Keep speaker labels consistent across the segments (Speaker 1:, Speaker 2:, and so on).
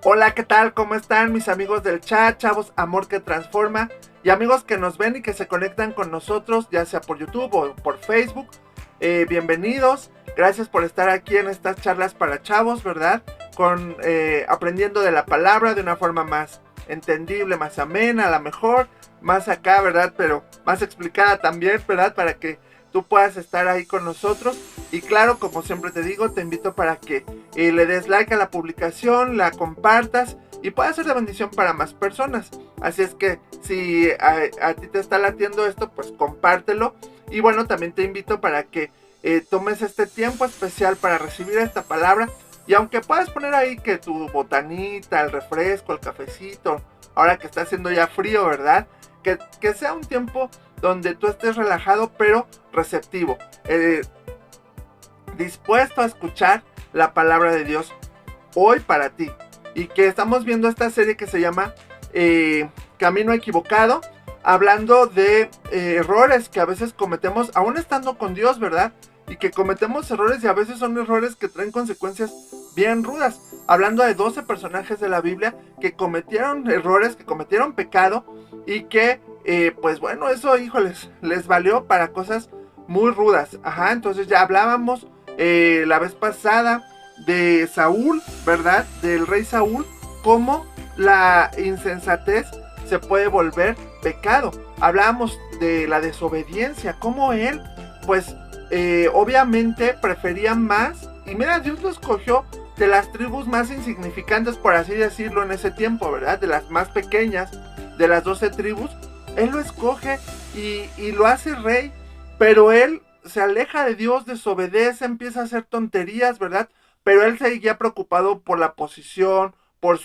Speaker 1: Hola, ¿qué tal? ¿Cómo están mis amigos del chat, chavos, amor que transforma? Y amigos que nos ven y que se conectan con nosotros, ya sea por YouTube o por Facebook. Bienvenidos, gracias por estar aquí en estas charlas para chavos, ¿verdad? Aprendiendo de la palabra de una forma más entendible, más amena, a lo mejor, más acá, ¿verdad? Pero más explicada también, ¿verdad? Para que tú puedas estar ahí con nosotros. Y claro, como siempre te digo, te invito para que le des like a la publicación, la compartas y pueda ser de bendición para más personas. Así es que si a ti te está latiendo esto, pues compártelo. Y bueno, también te invito para que tomes este tiempo especial para recibir esta palabra. Y aunque puedas poner ahí que tu botanita, el refresco, el cafecito, ahora que está haciendo ya frío, ¿verdad? Que sea un tiempo donde tú estés relajado pero receptivo, dispuesto a escuchar la palabra de Dios hoy para ti. Y que estamos viendo esta serie que se llama Camino Equivocado, hablando de errores que a veces cometemos aún estando con Dios, ¿verdad? Y que cometemos errores y a veces son errores que traen consecuencias bien rudas. Hablando de 12 personajes de la Biblia que cometieron errores, que cometieron pecado y que, pues bueno, eso, híjoles, les valió para cosas muy rudas. Ajá, entonces ya hablábamos la vez pasada de Saúl, ¿verdad? Del rey Saúl, cómo la insensatez se puede volver pecado. Hablábamos de la desobediencia, cómo él, pues, obviamente prefería más. Y mira, Dios lo escogió de las tribus más insignificantes, por así decirlo, en ese tiempo, ¿verdad? De las más pequeñas, de las 12 tribus. Él lo escoge y lo hace rey, pero él se aleja de Dios, desobedece, empieza a hacer tonterías, ¿verdad? Pero él seguía preocupado por la posición, pues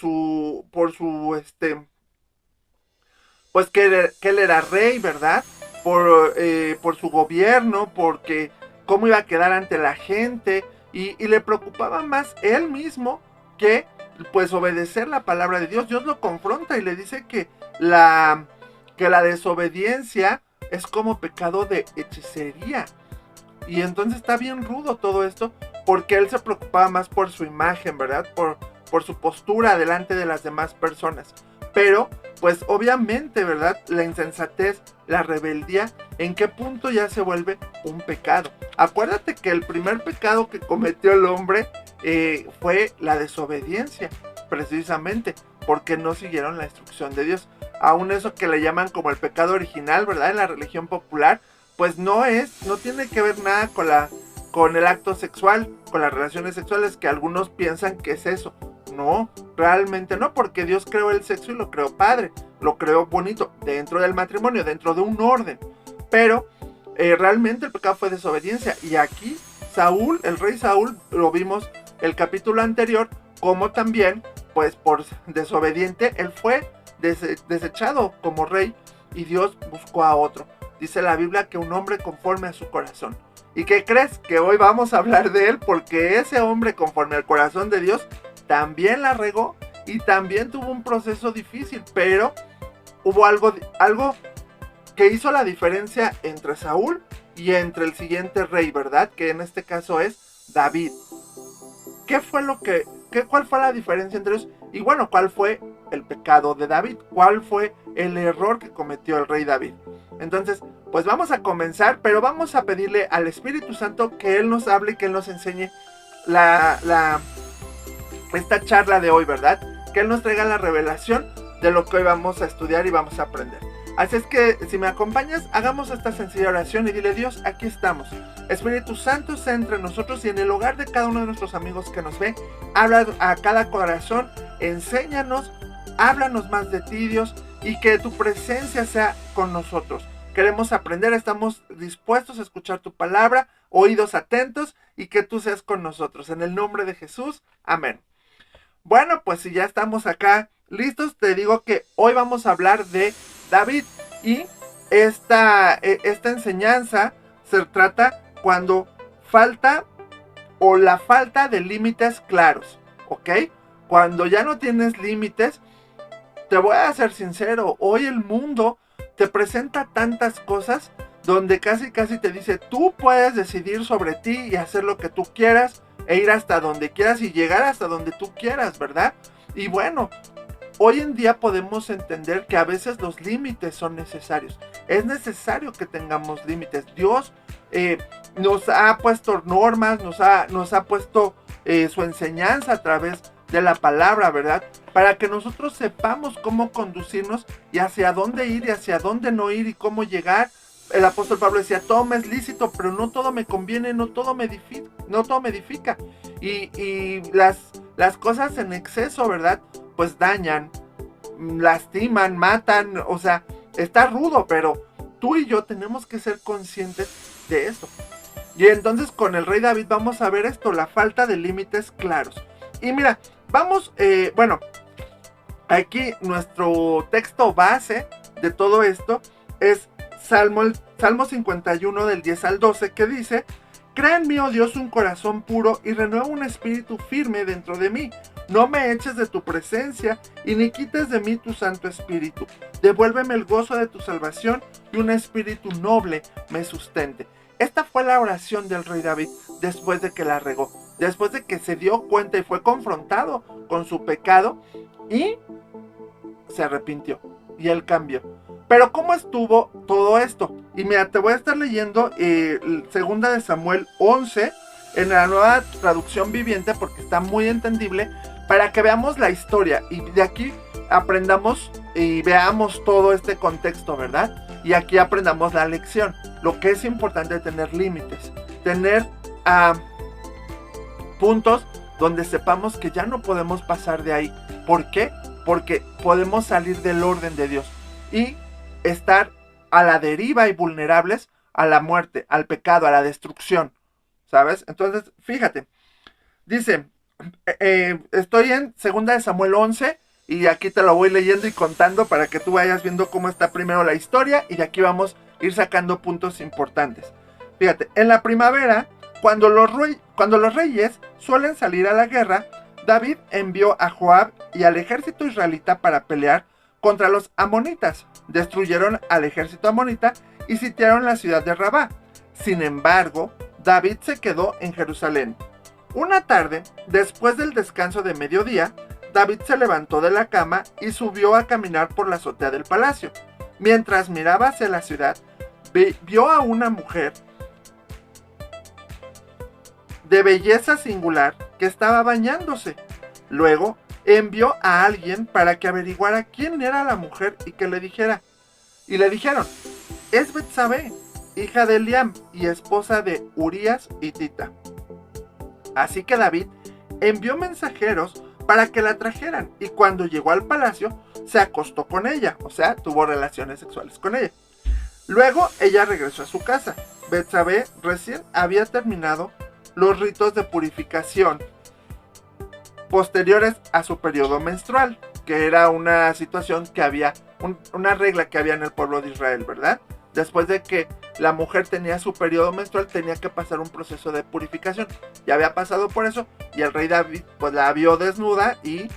Speaker 1: que él era rey, ¿verdad? Por su gobierno, porque cómo iba a quedar ante la gente, y le preocupaba más él mismo que pues obedecer la palabra de Dios. Dios lo confronta y le dice que la desobediencia es como pecado de hechicería. Y entonces está bien rudo todo esto, porque él se preocupaba más por su imagen, ¿verdad? Por su postura delante de las demás personas. Pero, pues obviamente, ¿verdad? La insensatez, la rebeldía, ¿en qué punto ya se vuelve un pecado? Acuérdate que el primer pecado que cometió el hombre fue la desobediencia, precisamente, porque no siguieron la instrucción de Dios. Aún eso que le llaman como el pecado original, ¿verdad? En la religión popular, pues no tiene que ver nada con el acto sexual, con las relaciones sexuales, que algunos piensan que es eso. No, realmente no, porque Dios creó el sexo y lo creó padre, lo creó bonito, dentro del matrimonio, dentro de un orden. Pero realmente el pecado fue desobediencia. Y aquí Saúl, el rey Saúl, lo vimos el capítulo anterior, como también, pues por desobediente, él fue desechado como rey y Dios buscó a otro. Dice la Biblia que un hombre conforme a su corazón. ¿Y qué crees? Que hoy vamos a hablar de él, porque ese hombre conforme al corazón de Dios también la regó y también tuvo un proceso difícil, pero hubo algo que hizo la diferencia entre Saúl y entre el siguiente rey, ¿verdad? Que en este caso es David. ¿Cuál fue la diferencia entre ellos? Y bueno, ¿cuál fue el pecado de David? ¿Cuál fue el error que cometió el rey David? Entonces, pues vamos a comenzar, pero vamos a pedirle al Espíritu Santo que Él nos hable y que Él nos enseñe esta charla de hoy, ¿verdad? Que Él nos traiga la revelación de lo que hoy vamos a estudiar y vamos a aprender. Así es que, si me acompañas, hagamos esta sencilla oración y dile: Dios, aquí estamos. Espíritu Santo, sea entre nosotros y en el hogar de cada uno de nuestros amigos que nos ve. Habla a cada corazón, enséñanos, háblanos más de ti, Dios, y que tu presencia sea con nosotros. Queremos aprender, estamos dispuestos a escuchar tu palabra, oídos atentos, y que tú seas con nosotros. En el nombre de Jesús, amén. Bueno, pues si ya estamos acá listos, te digo que hoy vamos a hablar de David. Y esta enseñanza se trata cuando falta o la falta de límites claros, ¿ok? Cuando ya no tienes límites. Te voy a ser sincero, hoy el mundo te presenta tantas cosas donde casi te dice: tú puedes decidir sobre ti y hacer lo que tú quieras, e ir hasta donde quieras y llegar hasta donde tú quieras, ¿verdad? Y bueno, hoy en día podemos entender que a veces los límites son necesarios. Es necesario que tengamos límites. Dios nos ha puesto normas, nos ha puesto su enseñanza a través de la palabra, ¿verdad? Para que nosotros sepamos cómo conducirnos y hacia dónde ir y hacia dónde no ir y cómo llegar. El apóstol Pablo decía, todo me es lícito, pero no todo me conviene, no todo me edifica. Y las cosas en exceso, ¿verdad? Pues dañan, lastiman, matan, o sea, está rudo, pero tú y yo tenemos que ser conscientes de eso. Y entonces con el rey David vamos a ver esto, la falta de límites claros. Y mira, vamos, bueno, aquí nuestro texto base de todo esto es Salmo 51 del 10 al 12, que dice: Crea en mí, oh Dios, un corazón puro y renueva un espíritu firme dentro de mí. No me eches de tu presencia y ni quites de mí tu Santo Espíritu. Devuélveme el gozo de tu salvación y un espíritu noble me sustente. Esta fue la oración del rey David después de que la regó, después de que se dio cuenta y fue confrontado con su pecado y se arrepintió y él cambió. Pero ¿cómo estuvo todo esto? Y mira, te voy a estar leyendo segunda de Samuel 11 en la Nueva Traducción Viviente porque está muy entendible para que veamos la historia y de aquí aprendamos y veamos todo este contexto, ¿verdad? Y aquí aprendamos la lección. Lo que es importante es tener límites, tener puntos donde sepamos que ya no podemos pasar de ahí. ¿Por qué? Porque podemos salir del orden de Dios y estar a la deriva y vulnerables a la muerte, al pecado, a la destrucción, ¿sabes? Entonces, fíjate, dice, estoy en 2 de Samuel 11 y aquí te lo voy leyendo y contando para que tú vayas viendo cómo está primero la historia y de aquí vamos a ir sacando puntos importantes. Fíjate, en la primavera, cuando los reyes suelen salir a la guerra, David envió a Joab y al ejército israelita para pelear contra los amonitas. Destruyeron al ejército amonita y sitiaron la ciudad de Rabá. Sin embargo, David se quedó en Jerusalén. Una tarde, después del descanso de mediodía, David se levantó de la cama y subió a caminar por la azotea del palacio. Mientras miraba hacia la ciudad, vio a una mujer de belleza singular que estaba bañándose. Luego envió a alguien para que averiguara quién era la mujer y que le dijera. Y le dijeron: es Betsabé, hija de Eliam y esposa de Urías hitita. Así que David envió mensajeros para que la trajeran y cuando llegó al palacio se acostó con ella, o sea, tuvo relaciones sexuales con ella. Luego ella regresó a su casa. Betsabé recién había terminado los ritos de purificación posteriores a su periodo menstrual, que era una situación que había, una regla que había en el pueblo de Israel, ¿verdad? Después de que la mujer tenía su periodo menstrual, tenía que pasar un proceso de purificación. Ya había pasado por eso y el rey David pues la vio desnuda y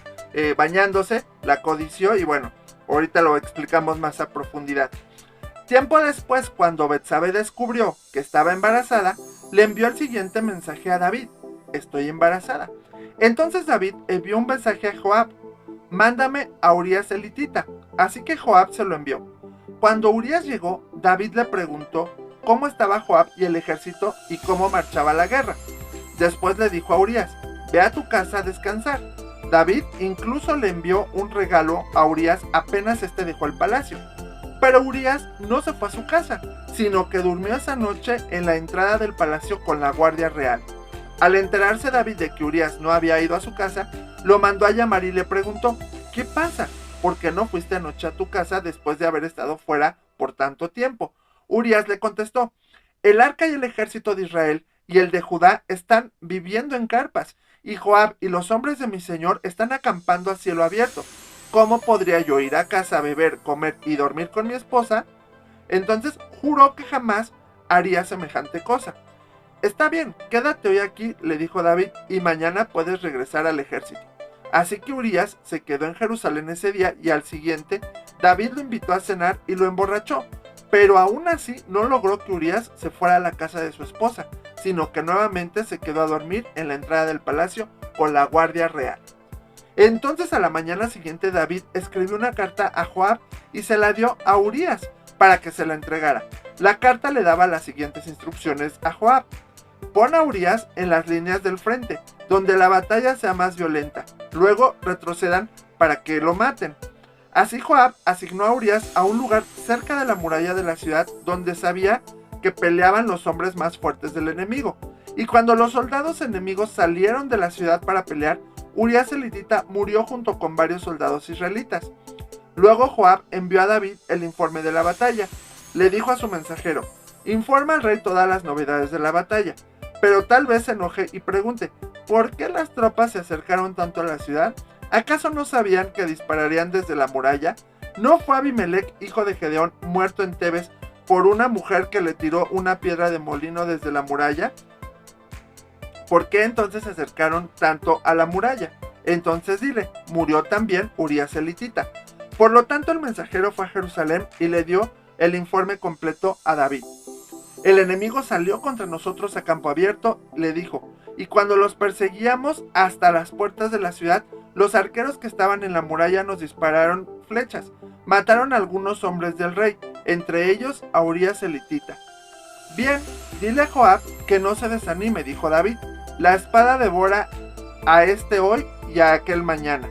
Speaker 1: bañándose, la codició y bueno, ahorita lo explicamos más a profundidad. Tiempo después, cuando Betsabé descubrió que estaba embarazada, le envió el siguiente mensaje a David: estoy embarazada. Entonces David envió un mensaje a Joab: mándame a Urías el hitita. Así que Joab se lo envió. Cuando Urías llegó, David le preguntó cómo estaba Joab y el ejército y cómo marchaba la guerra. Después le dijo a Urías: ve a tu casa a descansar. David incluso le envió un regalo a Urías apenas este dejó el palacio. Pero Urías no se fue a su casa, sino que durmió esa noche en la entrada del palacio con la guardia real. Al enterarse David de que Urías no había ido a su casa, lo mandó a llamar y le preguntó: ¿qué pasa? ¿Por qué no fuiste anoche a tu casa después de haber estado fuera por tanto tiempo? Urías le contestó: el arca y el ejército de Israel y el de Judá están viviendo en carpas, y Joab y los hombres de mi señor están acampando a cielo abierto. ¿Cómo podría yo ir a casa a beber, comer y dormir con mi esposa? Entonces juró que jamás haría semejante cosa. Está bien, quédate hoy aquí, le dijo David, y mañana puedes regresar al ejército. Así que Urías se quedó en Jerusalén ese día y al siguiente David lo invitó a cenar y lo emborrachó. Pero aún así no logró que Urías se fuera a la casa de su esposa, sino que nuevamente se quedó a dormir en la entrada del palacio con la guardia real. Entonces a la mañana siguiente David escribió una carta a Joab y se la dio a Urías para que se la entregara. La carta le daba las siguientes instrucciones a Joab: pon a Urías en las líneas del frente, donde la batalla sea más violenta. Luego retrocedan para que lo maten. Así Joab asignó a Urías a un lugar cerca de la muralla de la ciudad donde sabía que peleaban los hombres más fuertes del enemigo. Y cuando los soldados enemigos salieron de la ciudad para pelear, Urías elitita murió junto con varios soldados israelitas. Luego Joab envió a David el informe de la batalla. Le dijo a su mensajero: informa al rey todas las novedades de la batalla, pero tal vez se enoje y pregunte: ¿por qué las tropas se acercaron tanto a la ciudad? ¿Acaso no sabían que dispararían desde la muralla? ¿No fue Abimelech, hijo de Gedeón, muerto en Tebes por una mujer que le tiró una piedra de molino desde la muralla? ¿Por qué entonces se acercaron tanto a la muralla? Entonces dile: murió también Urías elitita. Por lo tanto, el mensajero fue a Jerusalén y le dio el informe completo a David. El enemigo salió contra nosotros a campo abierto, le dijo, y cuando los perseguíamos hasta las puertas de la ciudad, los arqueros que estaban en la muralla nos dispararon flechas. Mataron a algunos hombres del rey, entre ellos a Urías elitita. Bien, dile a Joab que no se desanime, dijo David. La espada devora a este hoy y a aquel mañana.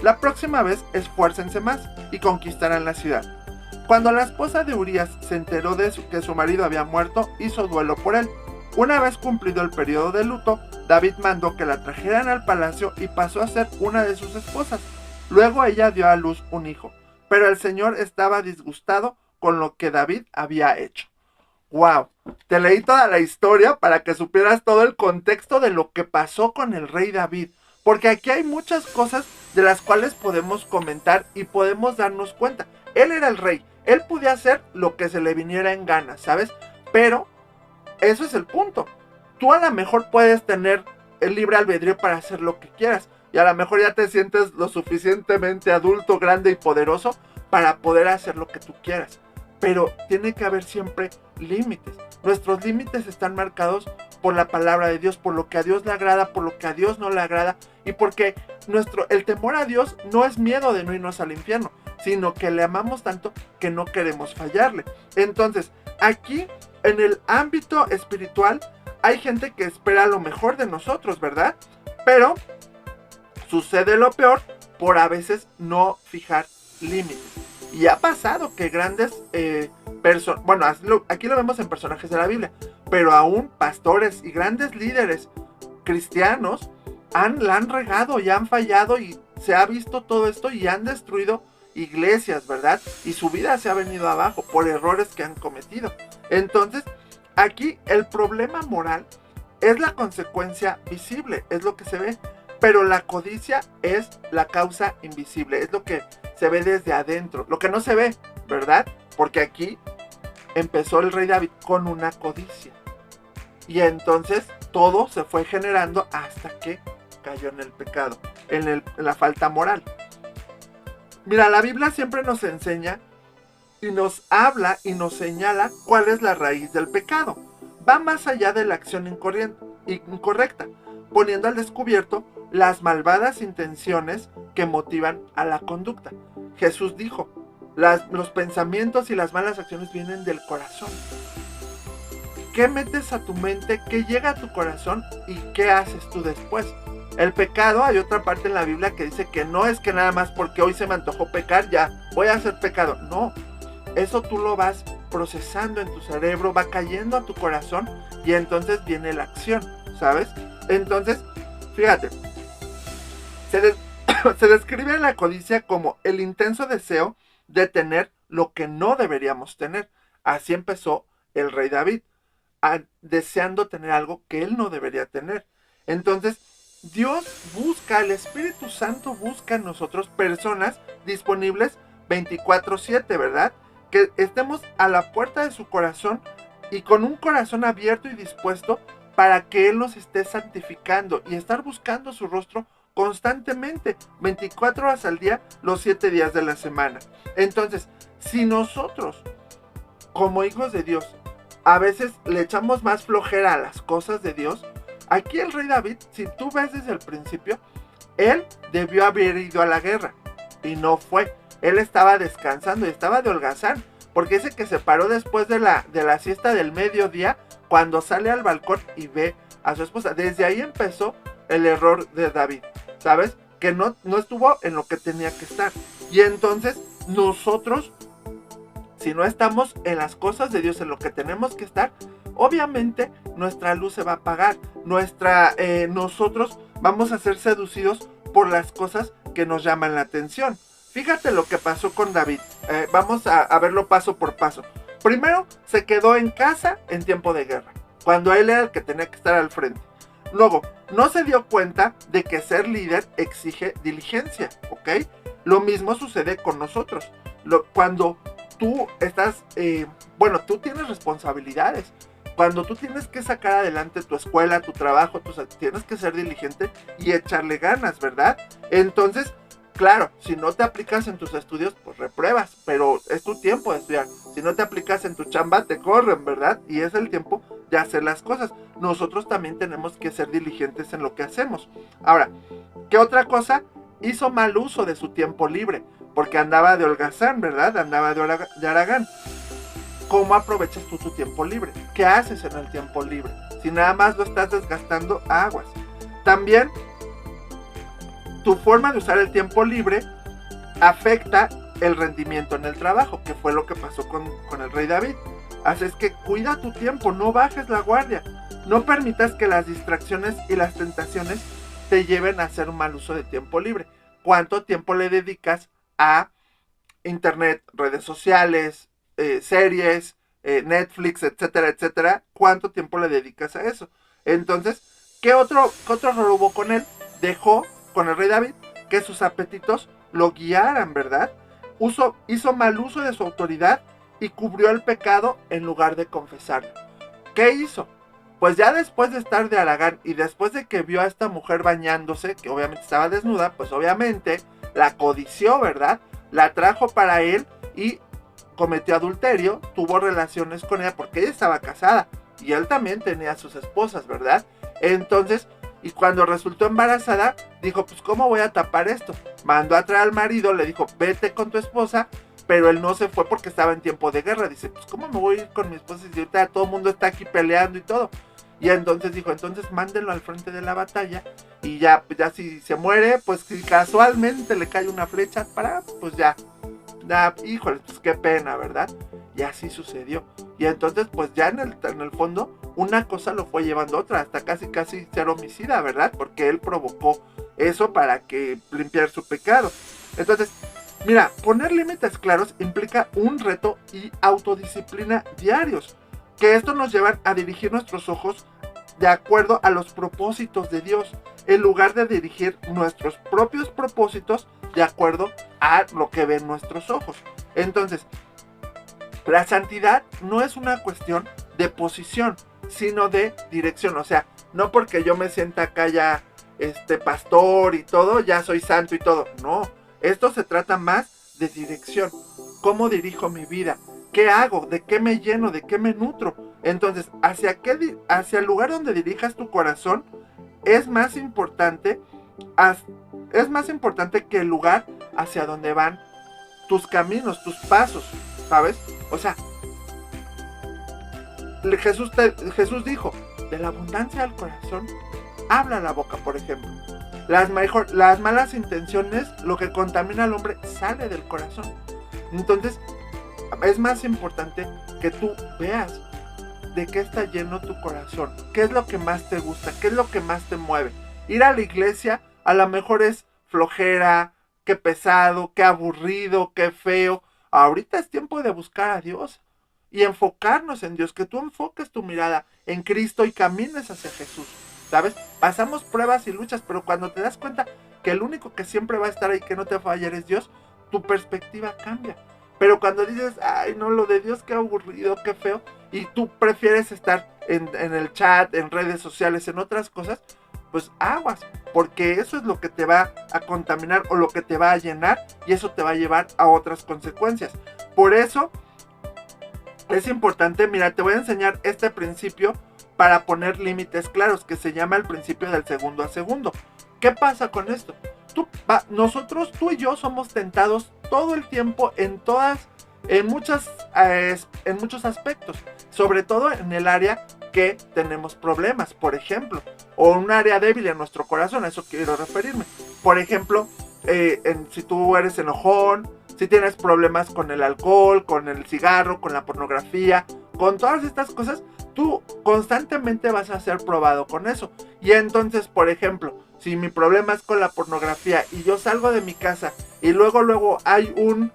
Speaker 1: La próxima vez esfuércense más y conquistarán la ciudad. Cuando la esposa de Urías se enteró de que su marido había muerto, hizo duelo por él. Una vez cumplido el periodo de luto, David mandó que la trajeran al palacio y pasó a ser una de sus esposas. Luego ella dio a luz un hijo, pero el Señor estaba disgustado con lo que David había hecho. ¡Wow! Te leí toda la historia para que supieras todo el contexto de lo que pasó con el rey David, porque aquí hay muchas cosas de las cuales podemos comentar y podemos darnos cuenta. Él era el rey, él podía hacer lo que se le viniera en gana, ¿sabes? Pero eso es el punto. Tú a lo mejor puedes tener el libre albedrío para hacer lo que quieras, y a lo mejor ya te sientes lo suficientemente adulto, grande y poderoso para poder hacer lo que tú quieras. Pero tiene que haber siempre límites. Nuestros límites están marcados por la palabra de Dios, por lo que a Dios le agrada, por lo que a Dios no le agrada, y porque el temor a Dios no es miedo de no irnos al infierno, sino que le amamos tanto que no queremos fallarle. Entonces, aquí en el ámbito espiritual hay gente que espera lo mejor de nosotros, ¿verdad? Pero sucede lo peor por a veces no fijar límites. Y ha pasado que grandes personas, bueno, aquí lo vemos en personajes de la Biblia, pero aún pastores y grandes líderes cristianos la han regado y han fallado, y se ha visto todo esto y han destruido iglesias, ¿verdad? Y su vida se ha venido abajo por errores que han cometido. Entonces, aquí el problema moral es la consecuencia visible, es lo que se ve, pero la codicia es la causa invisible, es lo que se ve desde adentro, lo que no se ve, ¿verdad? Porque aquí empezó el rey David con una codicia, y entonces todo se fue generando hasta que cayó en el pecado, en la falta moral. Mira, la Biblia siempre nos enseña y nos habla y nos señala cuál es la raíz del pecado. Va más allá de la acción incorrecta, poniendo al descubierto las malvadas intenciones que motivan a la conducta. Jesús dijo, los pensamientos y las malas acciones vienen del corazón. ¿Qué metes a tu mente? ¿Qué llega a tu corazón? ¿Y qué haces tú después? El pecado, hay otra parte en la Biblia que dice que no es que nada más porque hoy se me antojó pecar, ya voy a hacer pecado. No, eso tú lo vas procesando en tu cerebro, va cayendo a tu corazón y entonces viene la acción, ¿sabes? Entonces, fíjate, se describe la codicia como el intenso deseo de tener lo que no deberíamos tener. Así empezó el rey David, deseando tener algo que él no debería tener. Entonces, Dios busca, el Espíritu Santo busca en nosotros personas disponibles 24/7, ¿verdad? Que estemos a la puerta de su corazón y con un corazón abierto y dispuesto para que Él nos esté santificando y estar buscando su rostro constantemente, 24 horas al día, los 7 días de la semana. Entonces, si nosotros, como hijos de Dios, a veces le echamos más flojera a las cosas de Dios, aquí el rey David, si tú ves desde el principio, Él debió haber ido a la guerra y no fue. Él estaba descansando y estaba de holgazán, porque dice que se paró después de la siesta del mediodía, cuando sale al balcón y ve a su esposa. Desde ahí empezó el error de David, ¿sabes? Que no estuvo en lo que tenía que estar. Y entonces nosotros, si no estamos en las cosas de Dios, en lo que tenemos que estar, obviamente nuestra luz se va a apagar. Nosotros vamos a ser seducidos por las cosas que nos llaman la atención. Fíjate lo que pasó con David. Vamos a verlo paso por paso. Primero, se quedó en casa en tiempo de guerra, cuando él era el que tenía que estar al frente. Luego, no se dio cuenta de que ser líder exige diligencia, ¿ok? Lo mismo sucede con nosotros. Cuando tú estás, tú tienes responsabilidades. Cuando tú tienes que sacar adelante tu escuela, tu trabajo, tienes que ser diligente y echarle ganas, ¿verdad? Entonces, claro, si no te aplicas en tus estudios, pues repruebas, pero es tu tiempo de estudiar. Si no te aplicas en tu chamba, te corren, ¿verdad? Y es el tiempo de hacer las cosas. Nosotros también tenemos que ser diligentes en lo que hacemos. Ahora, ¿qué otra cosa? Hizo mal uso de su tiempo libre, porque andaba de holgazán, ¿verdad? Andaba de haragán. ¿Cómo aprovechas tú tu tiempo libre? ¿Qué haces en el tiempo libre? Si nada más lo estás desgastando, aguas. También, tu forma de usar el tiempo libre afecta el rendimiento en el trabajo, que fue lo que pasó con el rey David. Así es que cuida tu tiempo, no bajes la guardia. No permitas que las distracciones y las tentaciones te lleven a hacer un mal uso de tiempo libre. ¿Cuánto tiempo le dedicas a internet, redes sociales, series, Netflix, etcétera, etcétera? ¿Cuánto tiempo le dedicas a eso? Entonces, ¿qué otro error hubo con él? Dejó, con el rey David, que sus apetitos lo guiaran, ¿verdad? Hizo mal uso de su autoridad y cubrió el pecado en lugar de confesarlo. ¿Qué hizo? Pues ya después de estar de haragán y después de que vio a esta mujer bañándose, que obviamente estaba desnuda, pues obviamente la codició, ¿verdad? La trajo para él y cometió adulterio, tuvo relaciones con ella porque ella estaba casada y él también tenía sus esposas, ¿verdad? Entonces, y cuando resultó embarazada, dijo, pues ¿cómo voy a tapar esto? Mandó a traer al marido, le dijo, vete con tu esposa, pero él no se fue porque estaba en tiempo de guerra. Dice, pues ¿cómo me voy a ir con mi esposa si ahorita todo el mundo está aquí peleando y todo? Y entonces dijo, entonces mándenlo al frente de la batalla y ya si se muere, pues si casualmente le cae una flecha para, pues ya, híjole, pues qué pena, ¿verdad? Y así sucedió. Y entonces, pues ya en el fondo, una cosa lo fue llevando a otra, hasta casi ser homicida, ¿verdad? Porque él provocó eso para que limpiar su pecado. Entonces, mira, poner límites claros implica un reto y autodisciplina diarios, que esto nos lleva a dirigir nuestros ojos de acuerdo a los propósitos de Dios, en lugar de dirigir nuestros propios propósitos de acuerdo a lo que ven nuestros ojos. Entonces, la santidad no es una cuestión de posición, sino de dirección. O sea, no porque yo me sienta acá ya pastor y todo, ya soy santo y todo. No, esto se trata más de dirección. ¿Cómo dirijo mi vida? ¿Qué hago? ¿De qué me lleno? ¿De qué me nutro? Entonces, hacia el lugar donde dirijas tu corazón es más importante que el lugar hacia donde van tus caminos, tus pasos, ¿sabes? O sea, Jesús dijo, de la abundancia del corazón habla la boca, por ejemplo. Las malas intenciones, lo que contamina al hombre, sale del corazón. Entonces, es más importante que tú veas de qué está lleno tu corazón, qué es lo que más te gusta, qué es lo que más te mueve. Ir a la iglesia a lo mejor es flojera, qué pesado, qué aburrido, qué feo. Ahorita es tiempo de buscar a Dios y enfocarnos en Dios, que tú enfoques tu mirada en Cristo y camines hacia Jesús, ¿sabes? Pasamos pruebas y luchas, pero cuando te das cuenta que el único que siempre va a estar ahí, que no te va a fallar, es Dios, tu perspectiva cambia. Pero cuando dices, ay no, lo de Dios, qué aburrido, qué feo, y tú prefieres estar en el chat, en redes sociales, en otras cosas, pues aguas, porque eso es lo que te va a contaminar o lo que te va a llenar, y eso te va a llevar a otras consecuencias. Por eso es importante, mira, te voy a enseñar este principio para poner límites claros, que se llama el principio del segundo a segundo. ¿Qué pasa con esto? Nosotros, tú y yo somos tentados todo el tiempo en muchos aspectos, sobre todo en el área que tenemos problemas, por ejemplo, o un área débil en nuestro corazón, a eso quiero referirme. Por ejemplo, si tú eres enojón, si tienes problemas con el alcohol, con el cigarro, con la pornografía, con todas estas cosas, tú constantemente vas a ser probado con eso. Y entonces, por ejemplo, si mi problema es con la pornografía y yo salgo de mi casa y luego hay un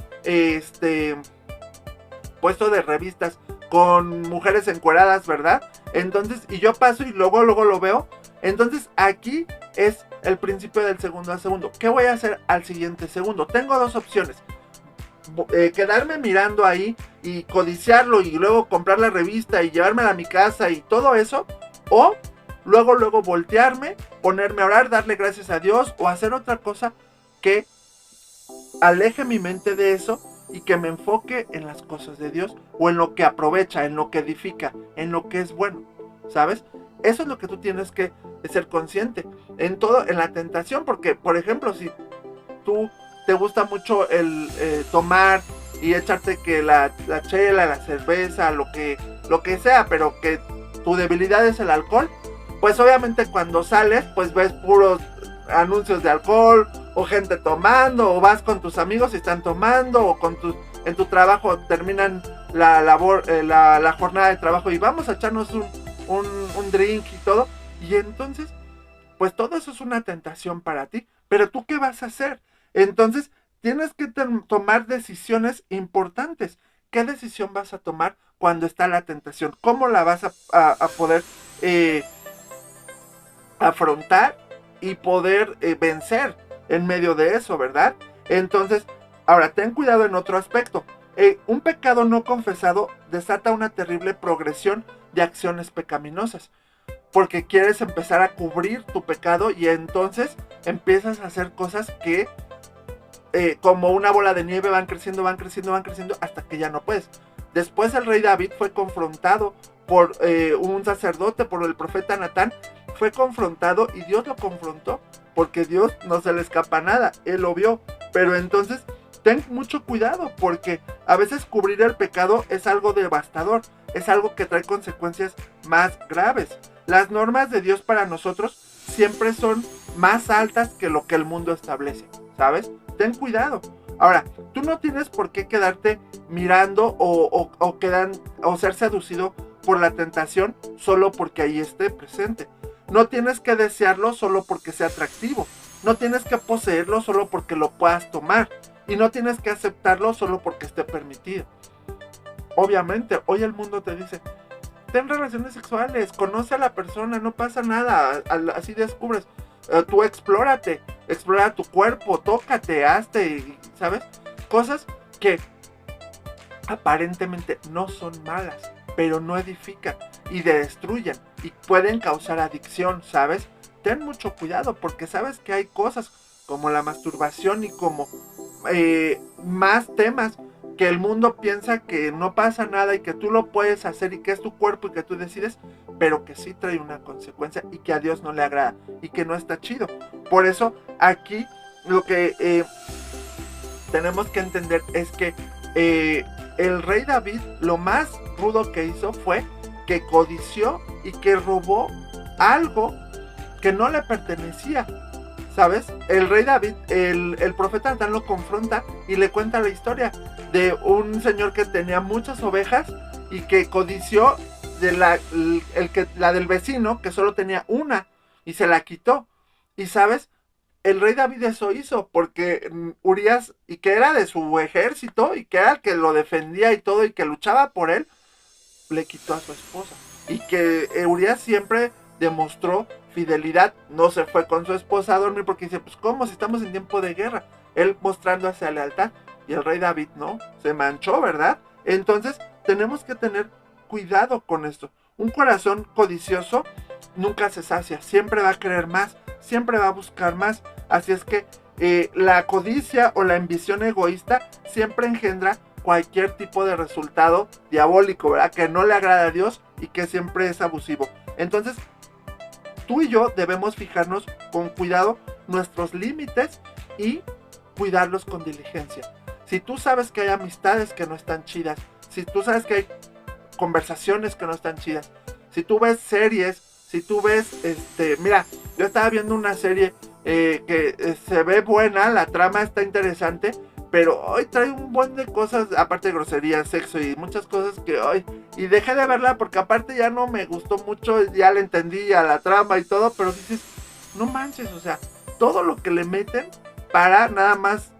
Speaker 1: puesto de revistas con mujeres encueradas, ¿verdad? Entonces, y yo paso y luego lo veo. Entonces aquí es el principio del segundo a segundo. ¿Qué voy a hacer al siguiente segundo? Tengo dos opciones. Quedarme mirando ahí y codiciarlo y luego comprar la revista y llevármela a mi casa y todo eso. O luego voltearme, ponerme a orar, darle gracias a Dios o hacer otra cosa que aleje mi mente de eso y que me enfoque en las cosas de Dios o en lo que aprovecha, en lo que edifica, en lo que es bueno, ¿sabes? Eso es lo que tú tienes que ser consciente en la tentación, porque por ejemplo, si tú te gusta mucho el tomar y echarte que la chela, la cerveza, lo que sea, pero que tu debilidad es el alcohol, pues obviamente cuando sales, pues ves puros anuncios de alcohol, o gente tomando, o vas con tus amigos y están tomando, o en tu trabajo terminan la jornada de trabajo y vamos a echarnos un drink y todo, y entonces, pues todo eso es una tentación para ti, pero ¿tú qué vas a hacer? Entonces, tienes que tomar decisiones importantes. ¿Qué decisión vas a tomar cuando está la tentación? ¿Cómo la vas a poder afrontar y poder vencer en medio de eso, ¿verdad? Entonces, ahora ten cuidado en otro aspecto. Un pecado no confesado desata una terrible progresión de acciones pecaminosas, porque quieres empezar a cubrir tu pecado y entonces empiezas a hacer cosas que como una bola de nieve van creciendo hasta que ya no puedes. Después el rey David fue confrontado por un sacerdote, por el profeta Natán, fue confrontado y Dios lo confrontó, porque Dios no se le escapa nada, Él lo vio. Pero entonces ten mucho cuidado, porque a veces cubrir el pecado es algo devastador, es algo que trae consecuencias más graves. Las normas de Dios para nosotros siempre son más altas que lo que el mundo establece, ¿sabes? Ten cuidado. Ahora, tú no tienes por qué quedarte mirando o ser seducido por la tentación solo porque ahí esté presente. No tienes que desearlo solo porque sea atractivo. No tienes que poseerlo solo porque lo puedas tomar. Y no tienes que aceptarlo solo porque esté permitido. Obviamente, hoy el mundo te dice, ten relaciones sexuales, conoce a la persona, no pasa nada, así descubres. Tú explora tu cuerpo, tócate, hazte, ¿sabes? Cosas que aparentemente no son malas, pero no edifican y destruyen y pueden causar adicción, ¿sabes? Ten mucho cuidado, porque sabes que hay cosas como la masturbación y como más temas que el mundo piensa que no pasa nada y que tú lo puedes hacer y que es tu cuerpo y que tú decides, pero que sí trae una consecuencia y que a Dios no le agrada y que no está chido. Por eso aquí lo que tenemos que entender es que el rey David lo más rudo que hizo fue que codició y que robó algo que no le pertenecía, ¿sabes? El rey David, el profeta Natán lo confronta y le cuenta la historia de un señor que tenía muchas ovejas y que codició de la del vecino, que solo tenía una, y se la quitó. Y ¿sabes? El rey David eso hizo porque Urías, y que era de su ejército y que era el que lo defendía y todo y que luchaba por él, le quitó a su esposa. Y que Urías siempre demostró fidelidad, no se fue con su esposa a dormir porque dice, pues cómo si estamos en tiempo de guerra, él mostrando hacia lealtad. Y el rey David no, se manchó, ¿verdad? Entonces tenemos que tener cuidado con esto. Un corazón codicioso nunca se sacia, siempre va a querer más, siempre va a buscar más. Así es que la codicia o la ambición egoísta siempre engendra cualquier tipo de resultado diabólico, ¿verdad? Que no le agrada a Dios y que siempre es abusivo. Entonces, tú y yo debemos fijarnos con cuidado nuestros límites y cuidarlos con diligencia. Si tú sabes que hay amistades que no están chidas, si tú sabes que hay conversaciones que no están chidas, si tú ves series, si tú ves, mira, yo estaba viendo una serie que se ve buena, la trama está interesante, pero hoy trae un buen de cosas, aparte de grosería, sexo y muchas cosas que hoy, y dejé de verla porque aparte ya no me gustó mucho, ya le entendí a la trama y todo, pero dices, no manches, o sea, todo lo que le meten para nada más,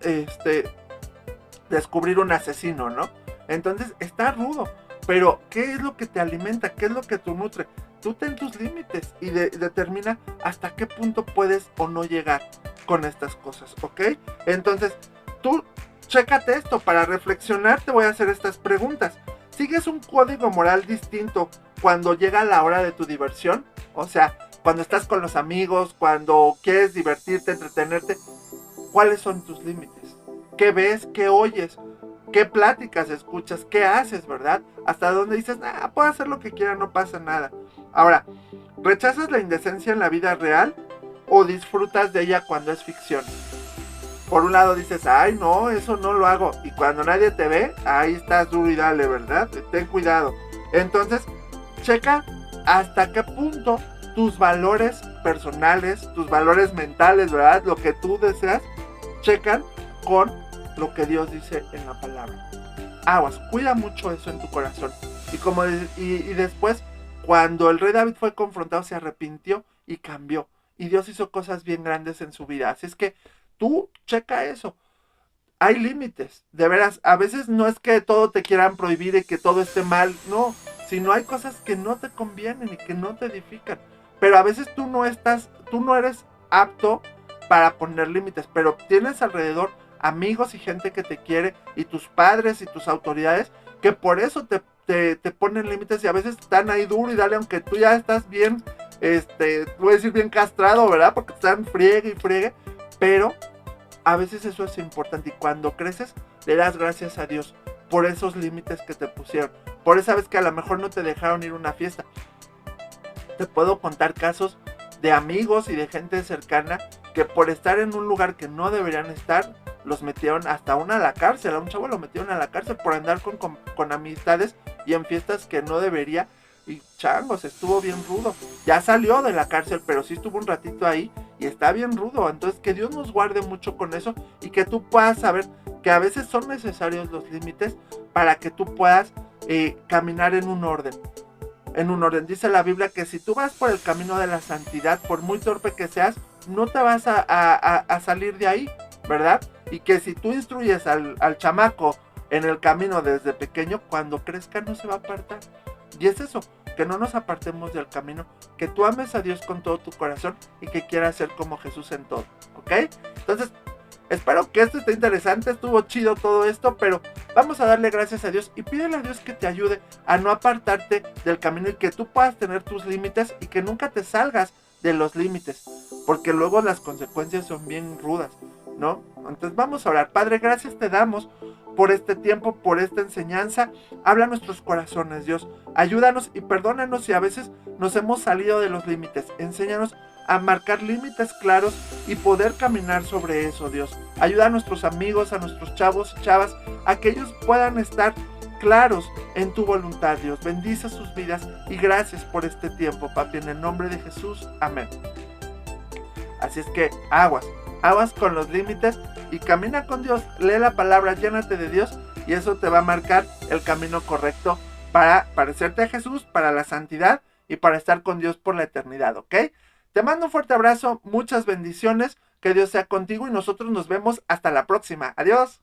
Speaker 1: descubrir un asesino, ¿no? Entonces está rudo, pero ¿qué es lo que te alimenta? ¿Qué es lo que te nutre? Tú ten tus límites y determina hasta qué punto puedes o no llegar con estas cosas, ¿ok? Entonces, tú chécate esto, para reflexionar te voy a hacer estas preguntas. ¿Sigues un código moral distinto cuando llega la hora de tu diversión? O sea, cuando estás con los amigos, cuando quieres divertirte, entretenerte, ¿cuáles son tus límites? ¿Qué ves? ¿Qué oyes? ¿Qué pláticas escuchas? ¿Qué haces, verdad? Hasta donde dices, puedo hacer lo que quiera, no pasa nada. Ahora, ¿rechazas la indecencia en la vida real o disfrutas de ella cuando es ficción? Por un lado dices, ay no, eso no lo hago. Y cuando nadie te ve, ahí estás duro y dale, ¿verdad? Ten cuidado. Entonces, checa hasta qué punto tus valores personales, tus valores mentales, ¿verdad? Lo que tú deseas, checan con lo que Dios dice en la palabra. Aguas, cuida mucho eso en tu corazón. Y después, cuando el rey David fue confrontado, se arrepintió y cambió. Y Dios hizo cosas bien grandes en su vida. Así es que tú checa eso. Hay límites. De veras, a veces no es que todo te quieran prohibir y que todo esté mal. No, sino hay cosas que no te convienen y que no te edifican. Pero a veces tú no eres apto para poner límites. Pero tienes alrededor amigos y gente que te quiere, y tus padres y tus autoridades, que por eso te ponen límites y a veces están ahí duro y dale, aunque tú ya estás bien, voy a decir bien castrado, ¿verdad? Porque están friegue y friegue, pero a veces eso es importante, y cuando creces le das gracias a Dios por esos límites que te pusieron, por esa vez que a lo mejor no te dejaron ir a una fiesta. Te puedo contar casos de amigos y de gente cercana que por estar en un lugar que no deberían estar, los metieron hasta a la cárcel. A un chavo lo metieron a la cárcel por andar con amistades y en fiestas que no debería. Y changos, estuvo bien rudo. Ya salió de la cárcel, pero sí estuvo un ratito ahí y está bien rudo. Entonces que Dios nos guarde mucho con eso, y que tú puedas saber que a veces son necesarios los límites para que tú puedas caminar en un orden. En un orden. Dice la Biblia que si tú vas por el camino de la santidad, por muy torpe que seas, no te vas a salir de ahí, ¿verdad? Y que si tú instruyes al chamaco en el camino desde pequeño, cuando crezca no se va a apartar. Y es eso, que no nos apartemos del camino, que tú ames a Dios con todo tu corazón y que quieras ser como Jesús en todo, ¿ok? Entonces, espero que esto esté interesante, estuvo chido todo esto, pero vamos a darle gracias a Dios y pídele a Dios que te ayude a no apartarte del camino, y que tú puedas tener tus límites y que nunca te salgas de los límites, porque luego las consecuencias son bien rudas, ¿no? Entonces vamos a orar. Padre, gracias te damos por este tiempo, por esta enseñanza. Habla a nuestros corazones, Dios. Ayúdanos y perdónanos si a veces nos hemos salido de los límites. Enséñanos a marcar límites claros y poder caminar sobre eso, Dios. Ayuda a nuestros amigos, a nuestros chavos y chavas, a que ellos puedan estar claros en tu voluntad, Dios. Bendice sus vidas y gracias por este tiempo, papi, en el nombre de Jesús. Amén. Así es que aguas con los límites y camina con Dios. Lee la palabra, llénate de Dios, y eso te va a marcar el camino correcto para parecerte a Jesús, para la santidad y para estar con Dios por la eternidad, ¿ok? Te mando un fuerte abrazo, muchas bendiciones, que Dios sea contigo y nosotros nos vemos hasta la próxima. Adiós.